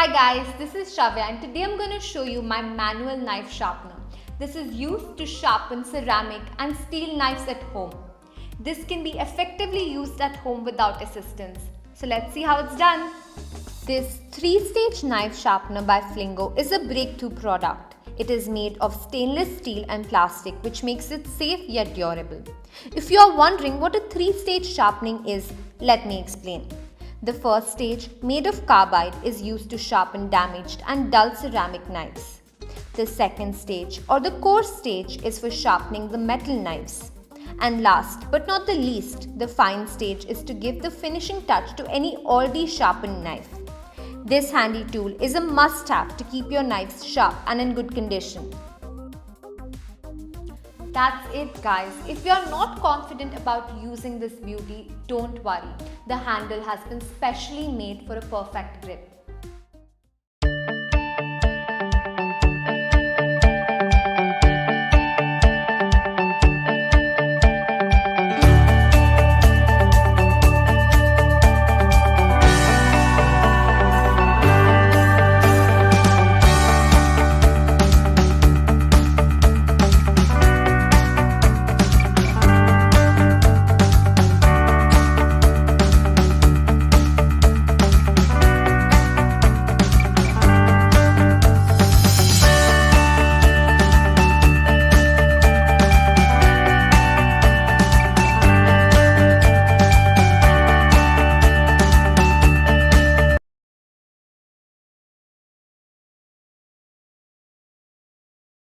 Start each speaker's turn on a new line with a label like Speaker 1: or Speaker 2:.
Speaker 1: Hi guys, this is Shavya and today I'm going to show you my manual knife sharpener. This is used to sharpen ceramic and steel knives at home. This can be effectively used at home without assistance. So let's see how it's done. This 3-stage knife sharpener by FLYNGO is a breakthrough product. It is made of stainless steel and plastic, which makes it safe yet durable. If you are wondering what a 3-stage sharpening is, let me explain. The first stage, made of carbide, is used to sharpen damaged and dull ceramic knives. The second stage, or the core stage, is for sharpening the metal knives. And last but not the least, the fine stage is to give the finishing touch to any already sharpened knife. This handy tool is a must-have to keep your knives sharp and in good condition. That's it guys. If you are not confident about using this beauty, don't worry. The handle has been specially made for a perfect grip.